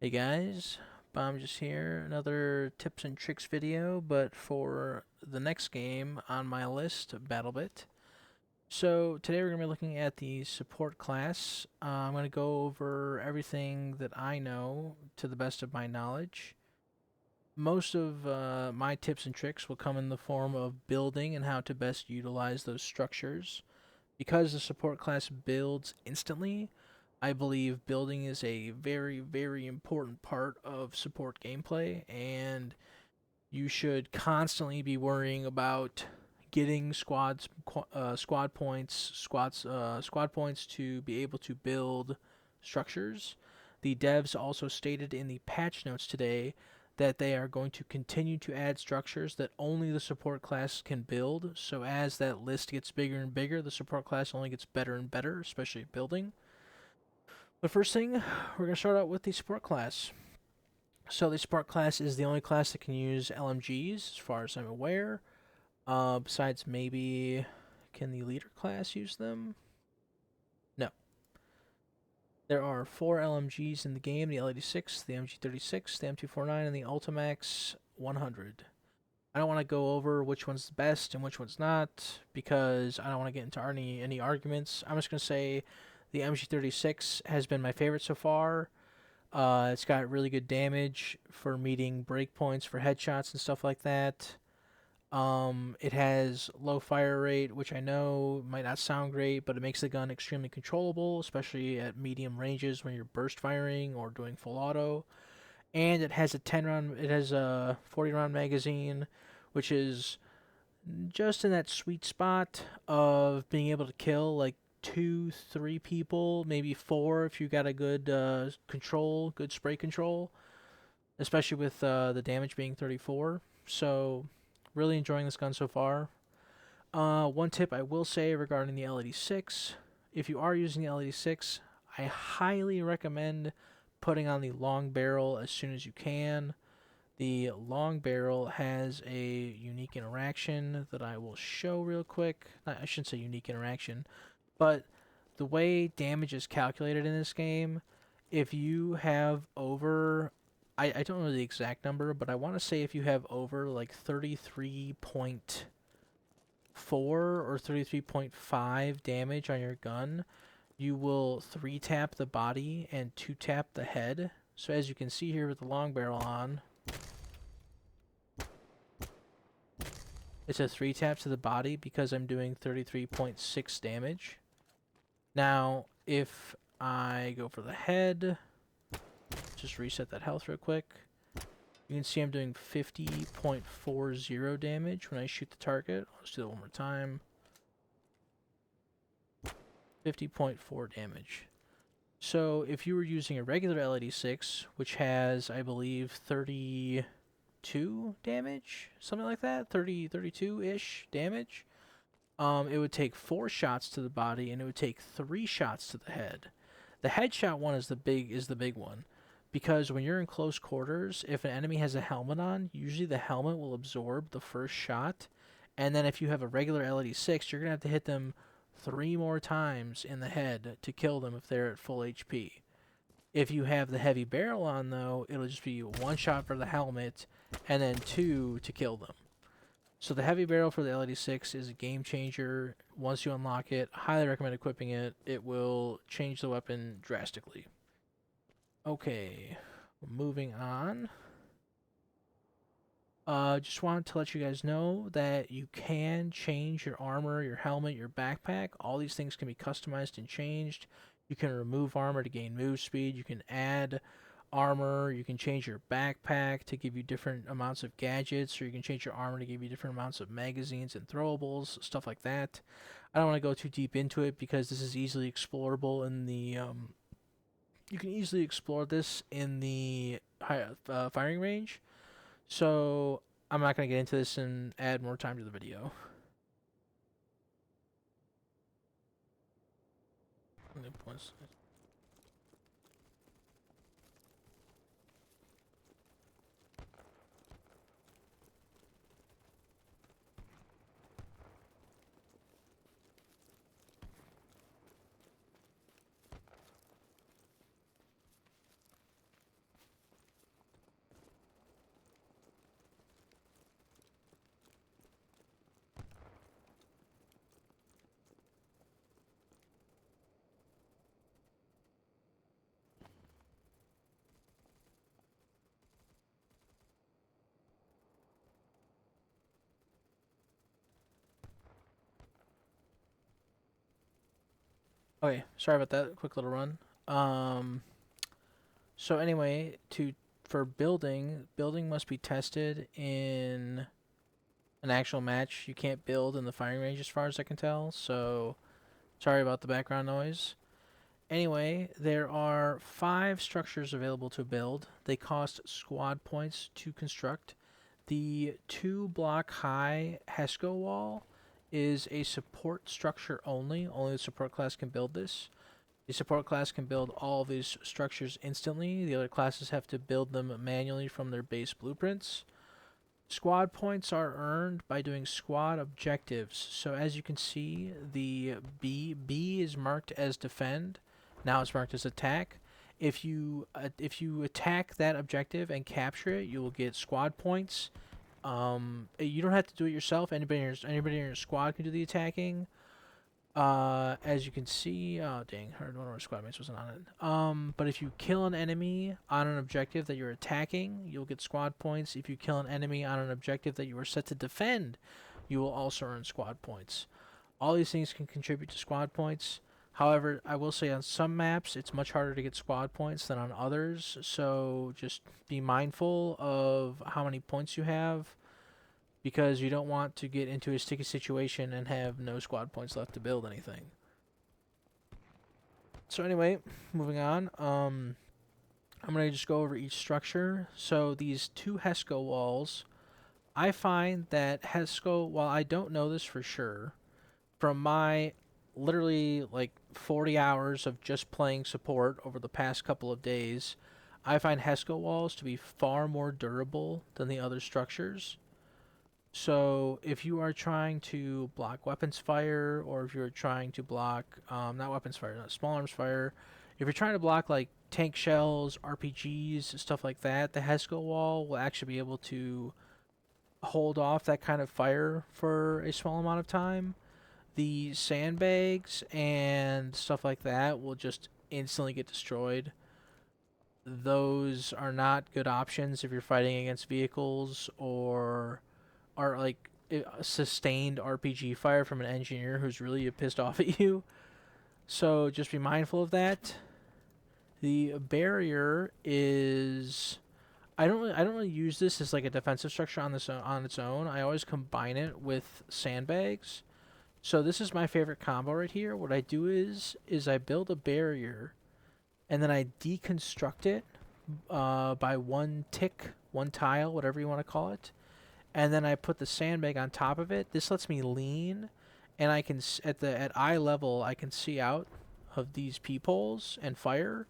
Hey guys, Bomb just here. Another tips and tricks video, but for the next game on my list, BattleBit. So today we're going to be looking at the support class. I'm going to go over everything that I know to the best of my knowledge. Most of my tips and tricks will come in the form of building and how to best utilize those structures. Because the support class builds instantly, I believe building is a very, very important part of support gameplay, and you should constantly be worrying about getting squad points to be able to build structures. The devs also stated in the patch notes today that they are going to continue to add structures that only the support class can build. So as that list gets bigger and bigger, the support class only gets better and better, especially at building. The first thing, we're going to start out with the support class. So the support class is the only class that can use LMGs, as far as I'm aware. Besides maybe, can the leader class use them? No. There are 4 LMGs in the game, the L86, the MG36, the M249, and the Ultimax 100. I don't want to go over which one's the best and which one's not, because I don't want to get into any arguments. I'm just going to say the MG36 has been my favorite so far. It's got really good damage for meeting breakpoints for headshots and stuff like that. It has low fire rate, which I know might not sound great, but it makes the gun extremely controllable, especially at medium ranges when you're burst firing or doing full auto. And it has a 40 round magazine, which is just in that sweet spot of being able to kill like 2, 3 people, maybe 4 if you got a good good spray control, especially with the damage being 34. So, really enjoying this gun so far. One tip I will say regarding the L86, if you are using the L86, I highly recommend putting on the long barrel as soon as you can. The long barrel has a unique interaction that I will show real quick. I shouldn't say unique interaction, but the way damage is calculated in this game, if you have over, I don't know the exact number, but I want to say if you have over like 33.4 or 33.5 damage on your gun, you will 3-tap the body and 2-tap the head. So as you can see here with the long barrel on, it's a 3-tap to the body because I'm doing 33.6 damage. Now, if I go for the head, just reset that health real quick. You can see I'm doing 50.40 damage when I shoot the target. Let's do that one more time. 50.4 damage. So if you were using a regular L86, which has, I believe, 32 damage, something like that, 32-ish damage, it would take 4 shots to the body, and it would take 3 shots to the head. The headshot one is the big one, because when you're in close quarters, if an enemy has a helmet on, usually the helmet will absorb the first shot, and then if you have a regular L86, you're gonna have to hit them 3 more times in the head to kill them if they're at full HP. If you have the heavy barrel on, though, it'll just be 1 shot for the helmet, and then 2 to kill them. So the heavy barrel for the L86 is a game changer. Once you unlock it, highly recommend equipping it. It will change the weapon drastically. Okay, moving on. Just wanted to let you guys know that you can change your armor, your helmet, your backpack. All these things can be customized and changed. You can remove armor to gain move speed. You can add armor. You can change your backpack to give you different amounts of gadgets, or you can change your armor to give you different amounts of magazines and throwables, stuff like that. I don't want to go too deep into it because this is easily explorable in the you can easily explore this in the firing range. So I'm not going to get into this and add more time to the video. Okay, sorry about that. Quick little run. Um, so anyway, to for building must be tested in an actual match. You can't build in the firing range as far as I can tell. So sorry about the background noise. Anyway, there are 5 structures available to build. They cost squad points to construct. The 2 block high HESCO wall is a support structure only. Only the support class can build this. The support class can build all of these structures instantly. The other classes have to build them manually from their base blueprints. Squad points are earned by doing squad objectives. So as you can see, the B is marked as defend. Now it's marked as attack. If you attack that objective and capture it, you will get squad points. You don't have to do it yourself. Anybody in your squad can do the attacking. As you can see, oh dang, one of our squad mates wasn't on it. But if you kill an enemy on an objective that you're attacking, you'll get squad points. If you kill an enemy on an objective that you are set to defend, you will also earn squad points. All these things can contribute to squad points. However, I will say on some maps it's much harder to get squad points than on others, so just be mindful of how many points you have because you don't want to get into a sticky situation and have no squad points left to build anything. So anyway, moving on. I'm gonna just go over each structure. So these 2 HESCO walls, I find that HESCO, while I don't know this for sure, from my literally like 40 hours of just playing support over the past couple of days, I find HESCO walls to be far more durable than the other structures. So if you are trying to block weapons fire, or if you're trying to block, not weapons fire, not small arms fire, if you're trying to block like tank shells, RPGs, stuff like that, the HESCO wall will actually be able to hold off that kind of fire for a small amount of time. The sandbags and stuff like that will just instantly get destroyed. Those are not good options if you're fighting against vehicles or are like sustained RPG fire from an engineer who's really pissed off at you. So just be mindful of that. The barrier is I don't really use this as like a defensive structure on its own. I always combine it with sandbags. So this is my favorite combo right here. What I do is I build a barrier and then I deconstruct it by one tick, one tile, whatever you want to call it, and then I put the sandbag on top of it. This lets me lean, and I can at eye level I can see out of these peepholes and fire.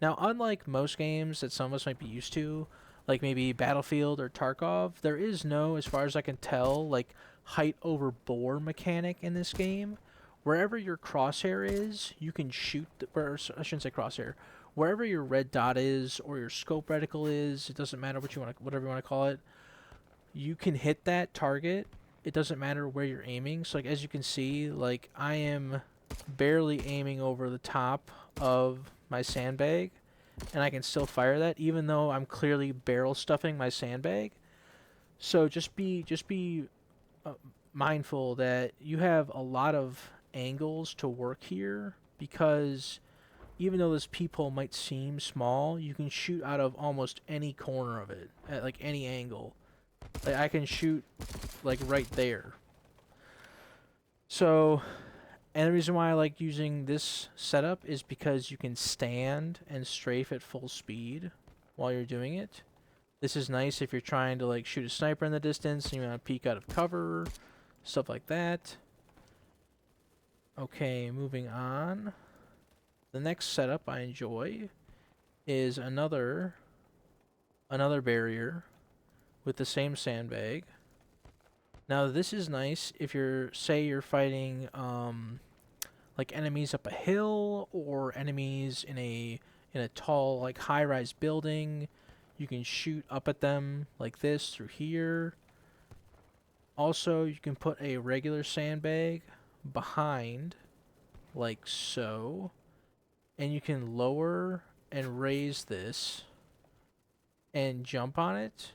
Now, unlike most games that some of us might be used to, like maybe Battlefield or Tarkov, there is no, as far as I can tell, like height over bore mechanic in this game. Wherever your crosshair is, you can shoot. Or I shouldn't say crosshair. Wherever your red dot is or your scope reticle is, it doesn't matter whatever you want to call it. You can hit that target. It doesn't matter where you're aiming. So like as you can see, like I am barely aiming over the top of my sandbag, and I can still fire that even though I'm clearly barrel stuffing my sandbag. So just be uh, mindful that you have a lot of angles to work here because even though this peephole might seem small, you can shoot out of almost any corner of it at like any angle. Like I can shoot like right there. So, and the reason why I like using this setup is because you can stand and strafe at full speed while you're doing it. This is nice if you're trying to like shoot a sniper in the distance and you want to peek out of cover, stuff like that. Okay, moving on. The next setup I enjoy is another barrier with the same sandbag. Now this is nice if you're fighting like enemies up a hill or enemies in a tall like high-rise building. You can shoot up at them like this through here. Also, you can put a regular sandbag behind like so, and you can lower and raise this and jump on it.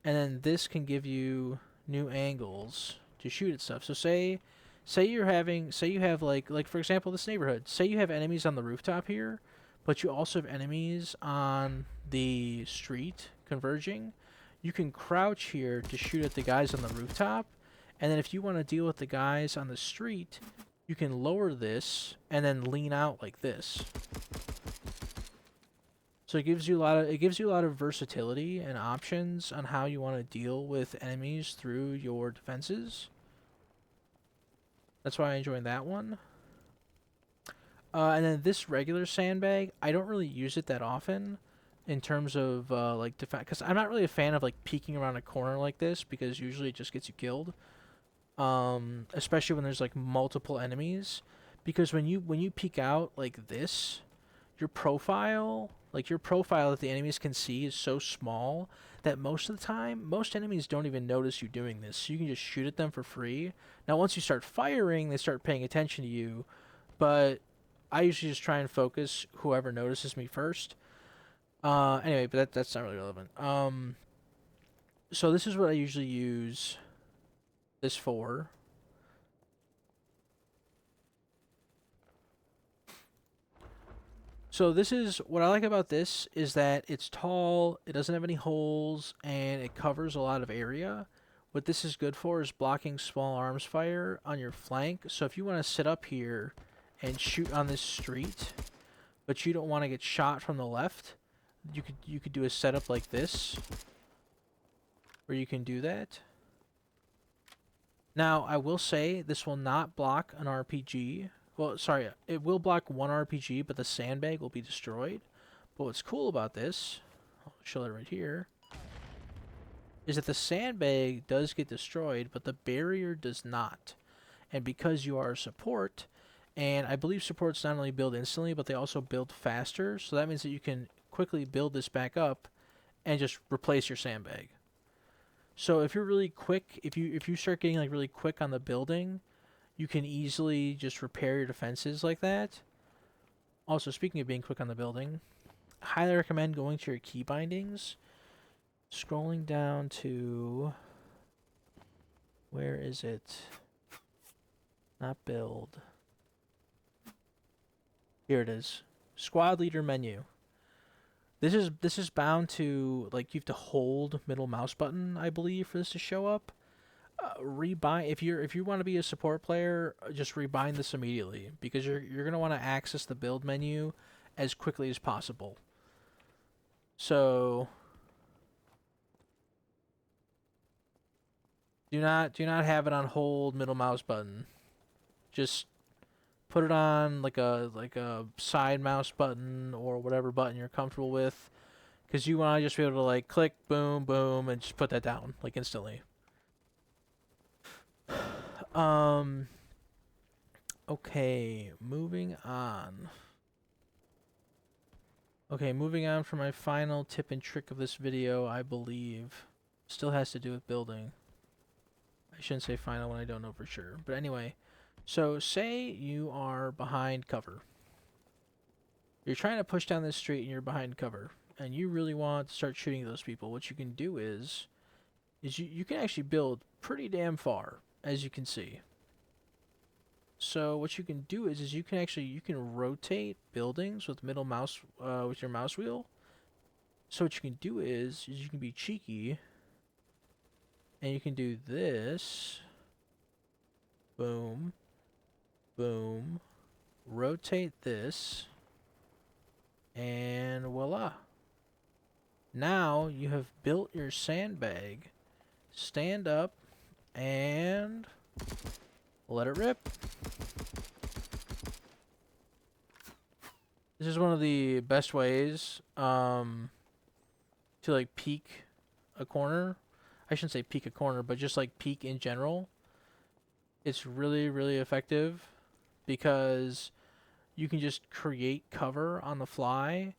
And then this can give you new angles to shoot at stuff. So say Say you have like for example this neighborhood. Say you have enemies on the rooftop here, but you also have enemies on the street converging. You can crouch here to shoot at the guys on the rooftop, and then if you want to deal with the guys on the street, you can lower this and then lean out like this. So it gives you a lot of versatility and options on how you want to deal with enemies through your defenses. That's why I enjoyed that one. And then this regular sandbag, I don't really use it that often in terms of like defense, because I'm not really a fan of like peeking around a corner like this, because usually it just gets you killed. Especially when there's like multiple enemies, because when you peek out like this, your profile that the enemies can see is so small that most of the time, most enemies don't even notice you doing this. So you can just shoot at them for free. Now, once you start firing, they start paying attention to you, but I usually just try and focus whoever notices me first. Anyway, but that's not really relevant. So this is what I usually use this for. So this is what I like about this is that it's tall, it doesn't have any holes, and it covers a lot of area. What this is good for is blocking small arms fire on your flank. So if you want to sit up here and shoot on this street, but you don't want to get shot from the left, you could do a setup like this, where you can do that. Now, I will say this will not block an RPG. Well, sorry, it will block one RPG, but the sandbag will be destroyed. But what's cool about this, I'll show it right here, is that the sandbag does get destroyed, but the barrier does not. And because you are a support, and I believe supports not only build instantly, but they also build faster, so that means that you can quickly build this back up and just replace your sandbag. So if you're really quick, if you start getting like really quick on the building, you can easily just repair your defenses like that. Also, speaking of being quick on the building, highly recommend going to your key bindings, scrolling down to, where is it? Not build. Here it is. Squad leader menu. This is bound to, like, you have to hold middle mouse button, I believe, for this to show up. Rebind, if you want to be a support player, just rebind this immediately, because you're gonna want to access the build menu as quickly as possible. So do not have it on hold middle mouse button. Just put it on like a side mouse button or whatever button you're comfortable with, because you want to just be able to like click, boom, boom, and just put that down like instantly. Okay, moving on. Okay, moving on for my final tip and trick of this video, I believe. Still has to do with building. I shouldn't say final when I don't know for sure. But anyway, so say you are behind cover. You're trying to push down this street and you're behind cover, and you really want to start shooting those people. What you can do is you can actually build pretty damn far, as you can see. So what you can do is you can rotate buildings with middle mouse with your mouse wheel. So what you can do is you can be cheeky, and you can do this. Boom, boom, rotate this, and voila. Now you have built your sandbag. Stand up and let it rip. This is one of the best ways to like peek a corner. I shouldn't say peek a corner, but just like peek in general. It's really, really effective because you can just create cover on the fly.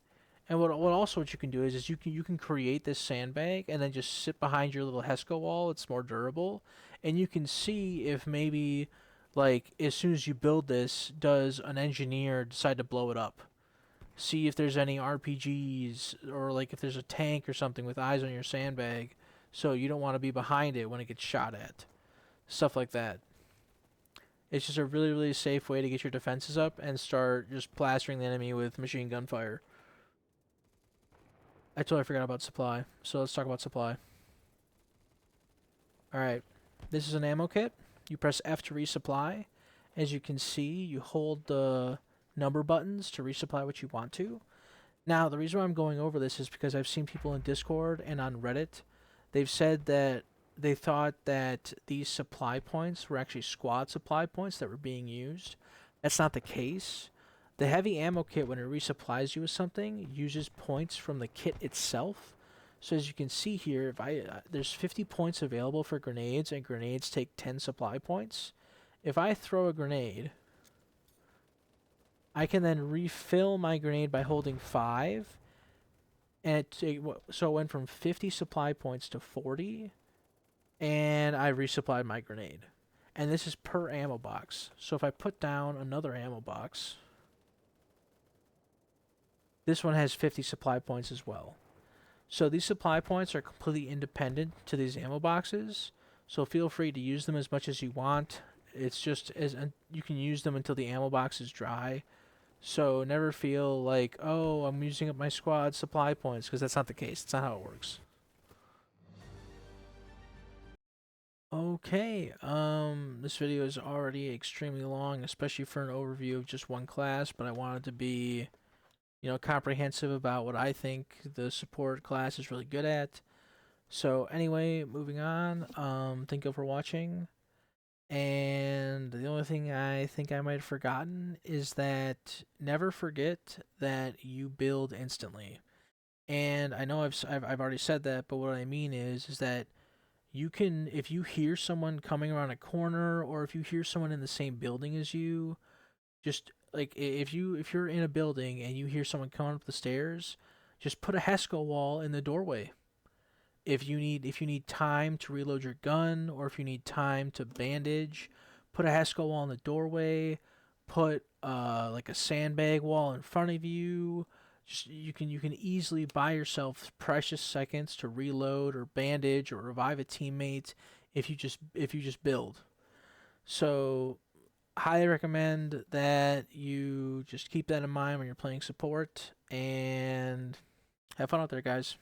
And what you can do is you can create this sandbag and then just sit behind your little Hesco wall. It's more durable, and you can see if maybe like as soon as you build this, does an engineer decide to blow it up? See if there's any RPGs, or like if there's a tank or something with eyes on your sandbag, so you don't want to be behind it when it gets shot at. Stuff like that. It's just a really, really safe way to get your defenses up and start just plastering the enemy with machine gun fire. I totally forgot about supply, so let's talk about supply. Alright, this is an ammo kit. You press F to resupply. As you can see, you hold the number buttons to resupply what you want to. Now, the reason why I'm going over this is because I've seen people in Discord and on Reddit. They've said that they thought that these supply points were actually squad supply points that were being used. That's not the case. The heavy ammo kit, when it resupplies you with something, uses points from the kit itself. So as you can see here, if there's 50 points available for grenades, and grenades take 10 supply points. If I throw a grenade, I can then refill my grenade by holding 5. And so it went from 50 supply points to 40, and I resupplied my grenade. And this is per ammo box. So if I put down another ammo box, this one has 50 supply points as well. So these supply points are completely independent to these ammo boxes. So feel free to use them as much as you want. It's just you can use them until the ammo box is dry. So never feel like, oh, I'm using up my squad supply points, because that's not the case. It's not how it works. Okay, this video is already extremely long, especially for an overview of just one class, but I wanted to be, comprehensive about what I think the support class is really good at. So anyway, moving on, thank you for watching. And the only thing I think I might have forgotten is that never forget that you build instantly. And I know I've already said that, but what I mean is that you can, if you hear someone coming around a corner, or if you hear someone in the same building as you, just like if you're in a building and you hear someone coming up the stairs, just put a Hesco wall in the doorway. If you need time to reload your gun, or if you need time to bandage, put a Hesco wall in the doorway. Put like a sandbag wall in front of you. Just you can easily buy yourself precious seconds to reload or bandage or revive a teammate if you just build. So highly recommend that you just keep that in mind when you're playing support, and have fun out there, guys.